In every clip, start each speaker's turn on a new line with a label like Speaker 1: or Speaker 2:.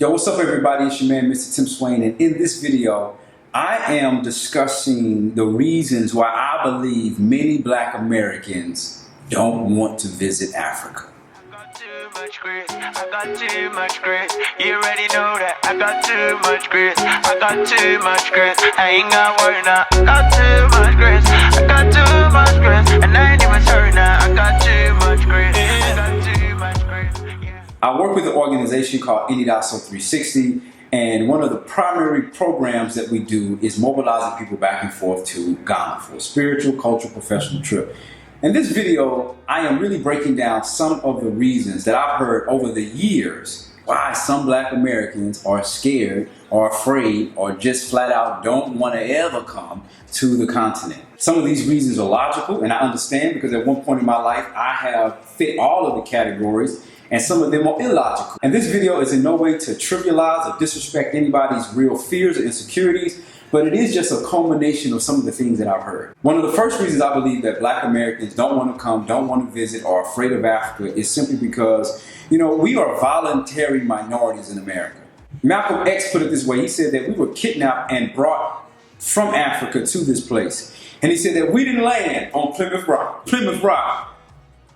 Speaker 1: Yo, what's up everybody? It's your man, Mr. Tim Swain, and in this video, I am discussing the reasons why I believe many Black Americans don't want to visit Africa.
Speaker 2: I got too much grit, I got too much grit. You already know that I got too much grit, I got too much grit. I ain't got worry now, I got too much grit, I got too much grit. And I ain't even sorry now, I got too much grit, I got too much grit. Yeah.
Speaker 1: I work with an organization called Involuntary 360, and one of the primary programs that we do is mobilizing people back and forth to Ghana for a spiritual, cultural, professional trip. In this video, I am really breaking down some of the reasons that I've heard over the years why some Black Americans are scared or afraid or just flat out don't want to ever come to the continent. Some of these reasons are logical, and I understand because at one point in my life, I have fit all of the categories, and some of them are illogical. And this video is in no way to trivialize or disrespect anybody's real fears or insecurities, but it is just a culmination of some of the things that I've heard. One of the first reasons I believe that Black Americans don't want to come, don't want to visit, or are afraid of Africa is simply because, we are voluntary minorities in America. Malcolm X put it this way. He said that we were kidnapped and brought from Africa to this place. And he said that we didn't land on Plymouth Rock. Plymouth Rock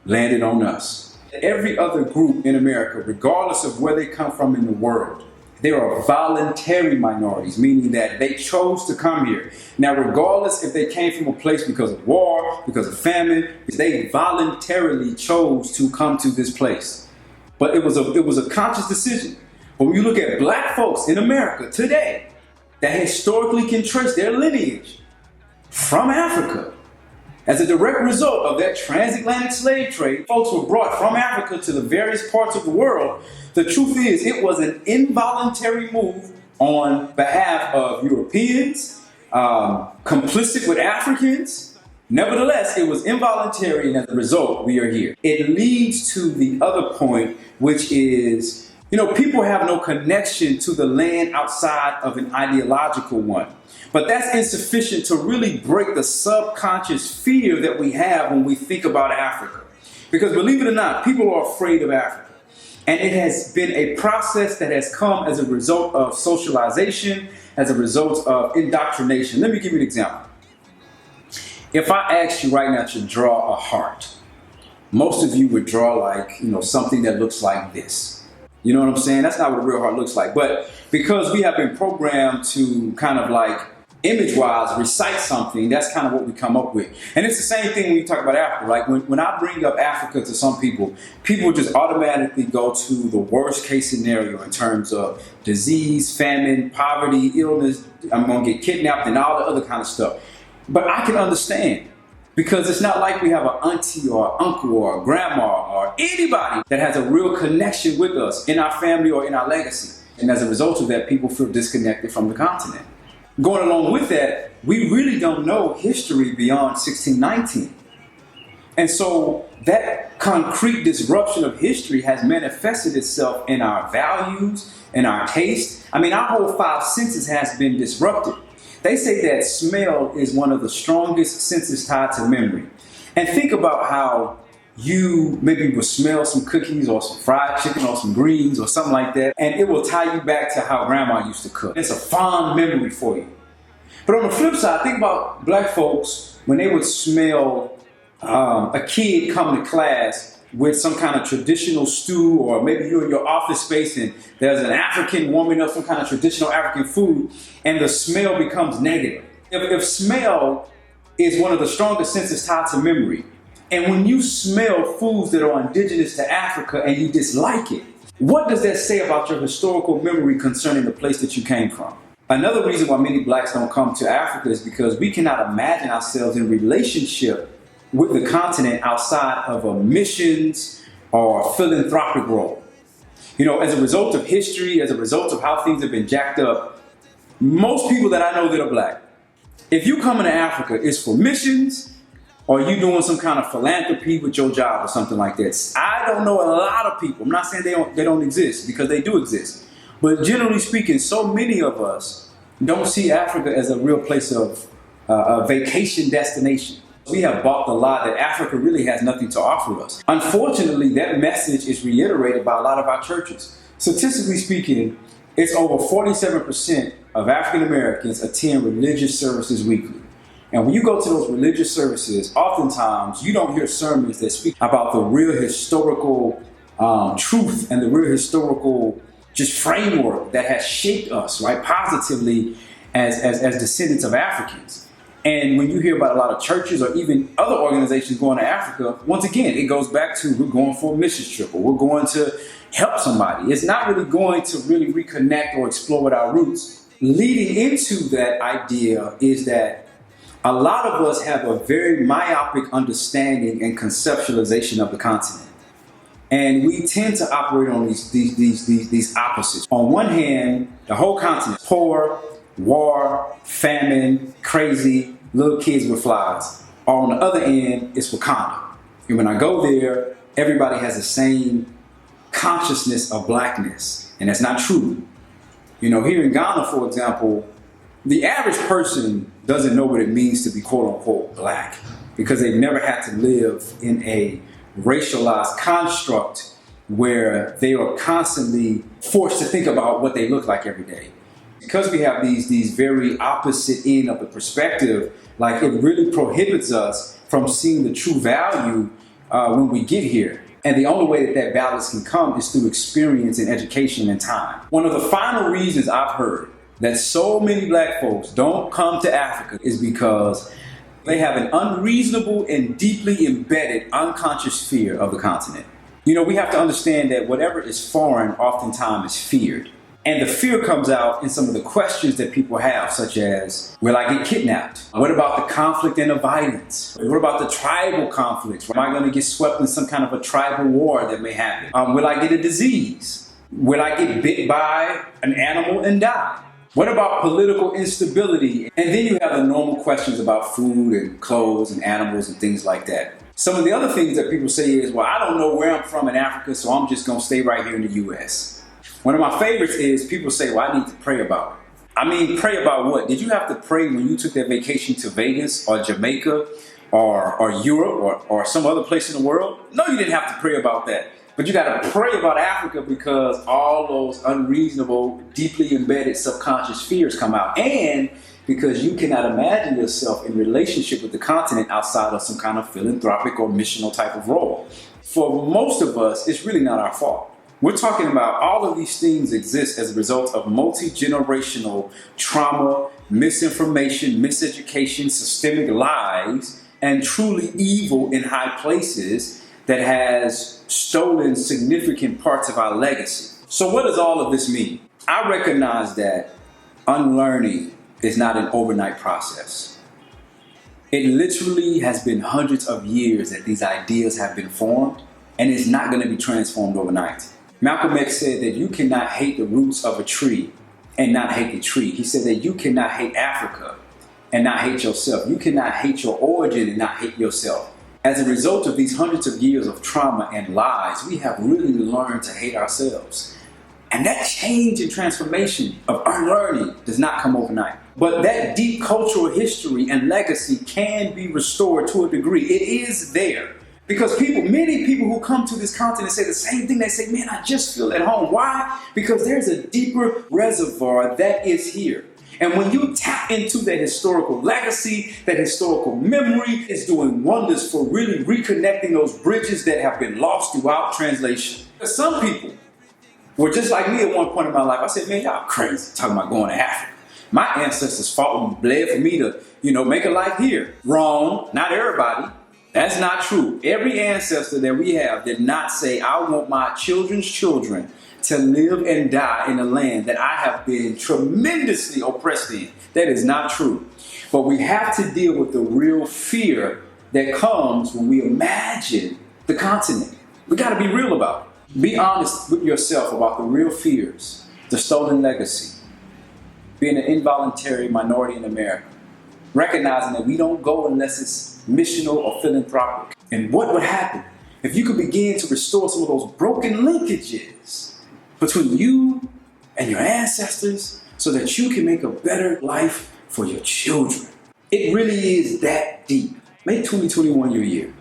Speaker 1: landed on us. Every other group in America, regardless of where they come from in the world, they are voluntary minorities, meaning that they chose to come here. Now, regardless if they came from a place because of war, because of famine, they voluntarily chose to come to this place. But it was a conscious decision. But when you look at Black folks in America today that historically can trace their lineage from Africa, as a direct result of that transatlantic slave trade, folks were brought from Africa to the various parts of the world. The truth is, it was an involuntary move on behalf of Europeans, complicit with Africans. Nevertheless, it was involuntary, and as a result, we are here. It leads to the other point, which is, people have no connection to the land outside of an ideological one. But that's insufficient to really break the subconscious fear that we have when we think about Africa. Because believe it or not, people are afraid of Africa. And it has been a process that has come as a result of socialization, as a result of indoctrination. Let me give you an example. If I asked you right now to draw a heart, most of you would draw like, something that looks like this. You know what I'm saying? That's not what a real heart looks like. But because we have been programmed to kind of like image-wise recite something, that's kind of what we come up with. And it's the same thing when you talk about Africa. Like when I bring up Africa to some people just automatically go to the worst case scenario in terms of disease, famine, poverty, illness, I'm going to get kidnapped and all the other kind of stuff. But I can understand, because it's not like we have an auntie or uncle or a grandma or anybody that has a real connection with us in our family or in our legacy. And as a result of that, people feel disconnected from the continent. Going along with that, we really don't know history beyond 1619. And so that concrete disruption of history has manifested itself in our values, in our taste. Our whole five senses has been disrupted. They say that smell is one of the strongest senses tied to memory. And think about how you maybe will smell some cookies or some fried chicken or some greens or something like that, and it will tie you back to how grandma used to cook. It's a fond memory for you. But on the flip side, think about Black folks when they would smell a kid come to class with some kind of traditional stew, or maybe you're in your office space and there's an African warming up some kind of traditional African food, and the smell becomes negative. If smell is one of the strongest senses tied to memory, and when you smell foods that are indigenous to Africa and you dislike it, what does that say about your historical memory concerning the place that you came from? Another reason why many Blacks don't come to Africa is because we cannot imagine ourselves in relationship with the continent outside of a missions or philanthropic role. As a result of history, as a result of how things have been jacked up, most people that I know that are Black, if you come into Africa, it's for missions, or you doing some kind of philanthropy with your job or something like that. I don't know a lot of people. I'm not saying they don't exist, because they do exist. But generally speaking, so many of us don't see Africa as a real place of a vacation destination. We have bought the lie that Africa really has nothing to offer us. Unfortunately, that message is reiterated by a lot of our churches. Statistically speaking, it's over 47% of African Americans attend religious services weekly. And when you go to those religious services, oftentimes you don't hear sermons that speak about the real historical truth and the real historical just framework that has shaped us, right, positively as descendants of Africans. And when you hear about a lot of churches or even other organizations going to Africa, once again, it goes back to we're going for a mission trip or we're going to help somebody. It's not really going to really reconnect or explore with our roots. Leading into that idea is that a lot of us have a very myopic understanding and conceptualization of the continent. And we tend to operate on these opposites. On one hand, the whole continent, poor, war, famine, crazy, little kids with flies. Or on the other end, it's Wakanda. And when I go there, everybody has the same consciousness of blackness. And that's not true. You know, here in Ghana, for example, the average person doesn't know what it means to be quote unquote black because they've never had to live in a racialized construct where they are constantly forced to think about what they look like every day. Because we have these very opposite end of the perspective, like it really prohibits us from seeing the true value when we get here. And the only way that balance can come is through experience and education and time. One of the final reasons I've heard that so many black folks don't come to Africa is because they have an unreasonable and deeply embedded unconscious fear of the continent. You know, we have to understand that whatever is foreign oftentimes is feared. And the fear comes out in some of the questions that people have, such as, will I get kidnapped? What about the conflict and the violence? What about the tribal conflicts? Am I going to get swept in some kind of a tribal war that may happen? Will I get a disease? Will I get bit by an animal and die? What about political instability? And then you have the normal questions about food and clothes and animals and things like that. Some of the other things that people say is, well, I don't know where I'm from in Africa, so I'm just going to stay right here in the U.S. One of my favorites is people say, well, I need to pray about it. I mean, pray about what? Did you have to pray when you took that vacation to Vegas or Jamaica or Europe or some other place in the world? No, you didn't have to pray about that. But you got to pray about Africa because all those unreasonable, deeply embedded subconscious fears come out. And because you cannot imagine yourself in relationship with the continent outside of some kind of philanthropic or missional type of role. For most of us, it's really not our fault. We're talking about all of these things exist as a result of multi-generational trauma, misinformation, miseducation, systemic lies, and truly evil in high places that has stolen significant parts of our legacy. So what does all of this mean? I recognize that unlearning is not an overnight process. It literally has been hundreds of years that these ideas have been formed, and it's not going to be transformed overnight. Malcolm X said that you cannot hate the roots of a tree and not hate the tree. He said that you cannot hate Africa and not hate yourself. You cannot hate your origin and not hate yourself. As a result of these hundreds of years of trauma and lies, we have really learned to hate ourselves. And that change and transformation of unlearning does not come overnight. But that deep cultural history and legacy can be restored to a degree. It is there. Because many people who come to this continent say the same thing. They say, man, I just feel at home. Why? Because there's a deeper reservoir that is here. And when you tap into that historical legacy, that historical memory, it's doing wonders for really reconnecting those bridges that have been lost throughout translation. Some people were just like me at one point in my life. I said, man, y'all crazy talking about going to Africa. My ancestors fought and bled for me to, make a life here. Wrong. Not everybody. That's not true. Every ancestor that we have did not say, I want my children's children to live and die in a land that I have been tremendously oppressed in. That is not true. But we have to deal with the real fear that comes when we imagine the continent. We got to be real about it. Be honest with yourself about the real fears, the stolen legacy, being an involuntary minority in America, recognizing that we don't go unless it's missional or philanthropic. And what would happen if you could begin to restore some of those broken linkages between you and your ancestors so that you can make a better life for your children? It really is that deep. Make 2021 your year.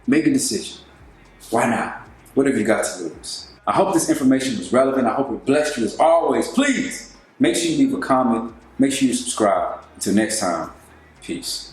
Speaker 1: Make a decision. Why not? What have you got to lose? I hope this information was relevant. I hope it blessed you as always. Please make sure you leave a comment. Make sure you subscribe. Until next time, peace.